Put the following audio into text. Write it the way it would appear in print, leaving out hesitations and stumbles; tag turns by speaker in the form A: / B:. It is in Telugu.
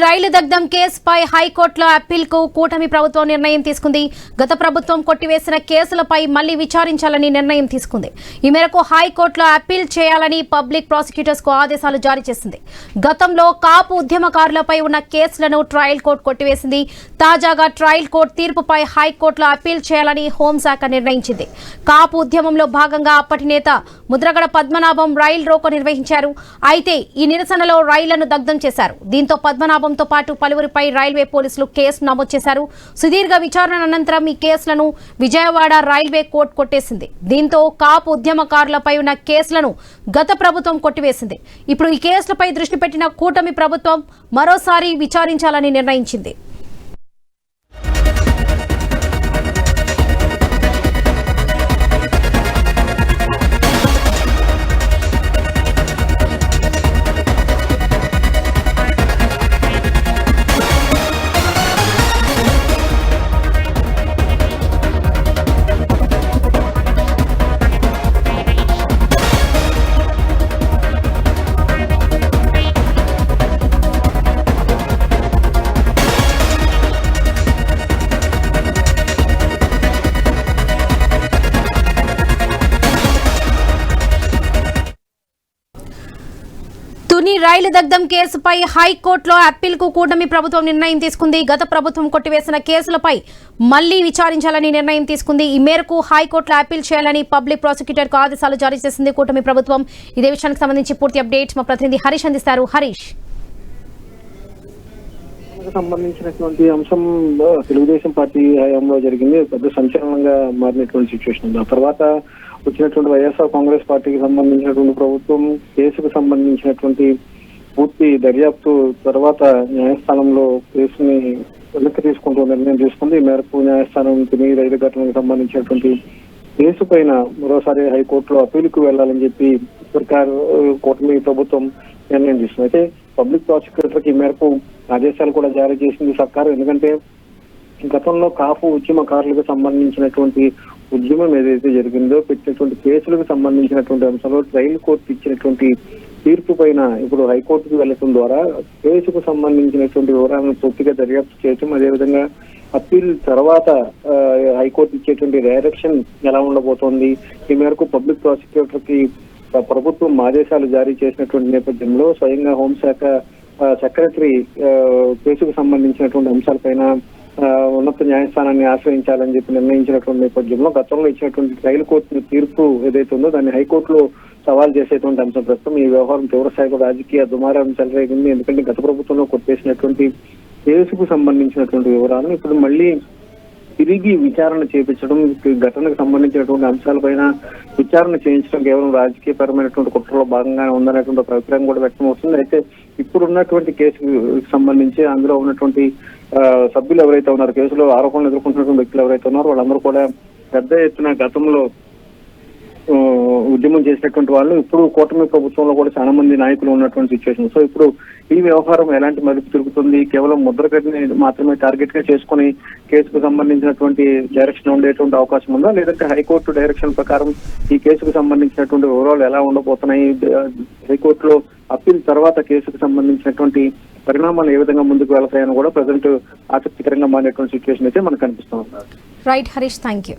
A: రైలు దగ్ధం కేసుపై హైకోర్టులో అప్పీల్కు కూటమి ప్రభుత్వం నిర్ణయం తీసుకుంది. గత ప్రభుత్వం కొట్టివేసిన కేసులపై మళ్లీ విచారించాలని నిర్ణయం తీసుకుంది. ఈ మేరకు హైకోర్టులో అప్పీల్ చేయాలని పబ్లిక్ ప్రాసిక్యూటర్స్ కు ఆదేశాలు జారీ చేసింది. గతంలో కాపు ఉద్యమకారులపై ఉన్న కేసులను ట్రయల్ కోర్టు కొట్టివేసింది. తాజాగా ట్రయల్ కోర్టు తీర్పుపై హైకోర్టులో అప్పీల్ చేయాలని హోంశాఖ నిర్ణయించింది. కాపు ఉద్యమంలో భాగంగా అప్పటి నేత ముద్రగడ పద్మనాభం రైలు రోకో నిర్వహించారు. అయితే ఈ నిరసనలో రైళ్లను దగ్ధం చేశారు. దీంతో పద్మనాభంతో పాటు పలువురిపై రైల్వే పోలీసులు కేసు నమోదు చేశారు. సుదీర్ఘ విచారణ అనంతరం ఈ కేసులను విజయవాడ రైల్వే కోర్టు కొట్టేసింది. దీంతో కాపు ఉద్యమకారులపై ఉన్న కేసులను గత ప్రభుత్వం కొట్టివేసింది. ఇప్పుడు ఈ కేసులపై దృష్టి పెట్టిన కూటమి ప్రభుత్వం మరోసారి విచారించాలని నిర్ణయించింది. తుని రైలు దగ్ధం కేసుపై హైకోర్టులో అప్పీల్ కు కూటమి ప్రభుత్వం నిర్ణయం తీసుకుంది. గత ప్రభుత్వం కొట్టివేసిన కేసులపై మళ్లీ విచారించాలని నిర్ణయం తీసుకుంది. ఈ మేరకు హైకోర్టులో అప్పీల్ చేయాలని పబ్లిక్ ప్రాసిక్యూటర్ కు ఆదేశాలు జారీ చేసింది కూటమి ప్రభుత్వం. ఇదే విషయానికి సంబంధించి పూర్తి అప్డేట్స్ మా ప్రతినిధి హరీష్ అందిస్తారు. హరీష్,
B: సంబంధించినటువంటి అంశం తెలుగుదేశం పార్టీ హయాంలో జరిగింది. పెద్ద సంచలనంగా మారినటువంటి సిచ్యువేషన్ ఉంది. ఆ తర్వాత వచ్చినటువంటి వైఎస్ఆర్ కాంగ్రెస్ పార్టీకి సంబంధించినటువంటి ప్రభుత్వం కేసుకు సంబంధించినటువంటి పూర్తి దర్యాప్తు తర్వాత న్యాయస్థానంలో కేసుని వెనక్కి తీసుకుంటూ నిర్ణయం తీసుకుంది. ఈ మేరకు న్యాయస్థానం తుని రైలు ఘటనకు సంబంధించినటువంటి కేసు పైన మరోసారి హైకోర్టులో అప్పీలుకు వెళ్లాలని చెప్పి సర్కారు కూటమి ప్రభుత్వం నిర్ణయం తీసుకుంది. అయితే పబ్లిక్ ప్రాసిక్యూటర్ కి ఈ మేరకు ఆదేశాలు కూడా జారీ చేసింది సర్కారు. ఎందుకంటే గతంలో కాపు ఉద్యమకారులకు సంబంధించినటువంటి ఉద్యమం ఏదైతే జరిగిందో పెట్టినటువంటి కేసులకు సంబంధించినటువంటి అంశంలో ట్రయల్ కోర్టు ఇచ్చినటువంటి తీర్పు పైన ఇప్పుడు హైకోర్టుకు వెళ్లడం ద్వారా కేసుకు సంబంధించినటువంటి వివరాలను పూర్తిగా దర్యాప్తు చేయటం, అదేవిధంగా అప్పీల్ తర్వాత హైకోర్టు ఇచ్చేటువంటి డైరెక్షన్ ఎలా ఉండబోతోంది, ఈ మేరకు పబ్లిక్ ప్రాసిక్యూటర్ కి ప్రభుత్వం ఆదేశాలు జారీ చేసినటువంటి నేపథ్యంలో స్వయంగా హోంశాఖ సెక్రటరీ కేసుకు సంబంధించినటువంటి అంశాలపైన ఉన్నత న్యాయస్థానాన్ని ఆశ్రయించాలని చెప్పి నిర్ణయించినటువంటి నేపథ్యంలో గతంలో ఇచ్చినటువంటి రైలు కోర్టు తీర్పు ఏదైతే ఉందో దాన్ని హైకోర్టులో సవాల్ చేసేటువంటి అంశం. ప్రస్తుతం ఈ వ్యవహారం తీవ్రస్థాయిలో రాజకీయ దుమారం చెలరేగింది. ఎందుకంటే గత ప్రభుత్వంలో కొట్టేసినటువంటి కేసుకు సంబంధించినటువంటి వివరాలను ఇప్పుడు మళ్ళీ తిరిగి విచారణ చేయించడం, ఘటనకు సంబంధించినటువంటి అంశాలపైన విచారణ చేయించడం కేవలం రాజకీయపరమైనటువంటి కుట్రలో భాగంగానే ఉందనేటువంటి ఒక అభిప్రాయం కూడా వ్యక్తం అవుతుంది. అయితే ఇప్పుడు ఉన్నటువంటి కేసుకు సంబంధించి అందులో ఉన్నటువంటి సభ్యులు ఎవరైతే ఉన్నారో, కేసులో ఆరోపణలు ఎదుర్కొంటున్నటువంటి వ్యక్తులు ఎవరైతే ఉన్నారో వాళ్ళందరూ కూడా పెద్ద ఎత్తున గతంలో ఉద్యమం చేసినటువంటి వాళ్ళు ఇప్పుడు కూటమి ప్రభుత్వంలో కూడా చాలా మంది నాయకులు ఉన్నటువంటి సిచ్యువేషన్. సో ఇప్పుడు ఈ వ్యవహారం ఎలాంటి మలుపు తిరుగుతుంది, కేవలం ముద్రగడ్ని మాత్రమే టార్గెట్ గా చేసుకుని కేసుకు సంబంధించినటువంటి డైరెక్షన్ ఉండేటువంటి అవకాశం ఉందా, లేదంటే హైకోర్టు డైరెక్షన్ ప్రకారం ఈ కేసుకు సంబంధించినటువంటి వివరాలు ఎలా ఉండబోతున్నాయి, హైకోర్టులో అప్పీల్ తర్వాత కేసుకు సంబంధించినటువంటి పరిణామాలు ఏ విధంగా ముందుకు వెళ్తాయని కూడా ప్రజెంట్ ఆసక్తికరంగా మారినటువంటి సిచ్యువేషన్ అయితే మనకు కనిపిస్తూ ఉన్నారు.
A: Right Harish, thank you.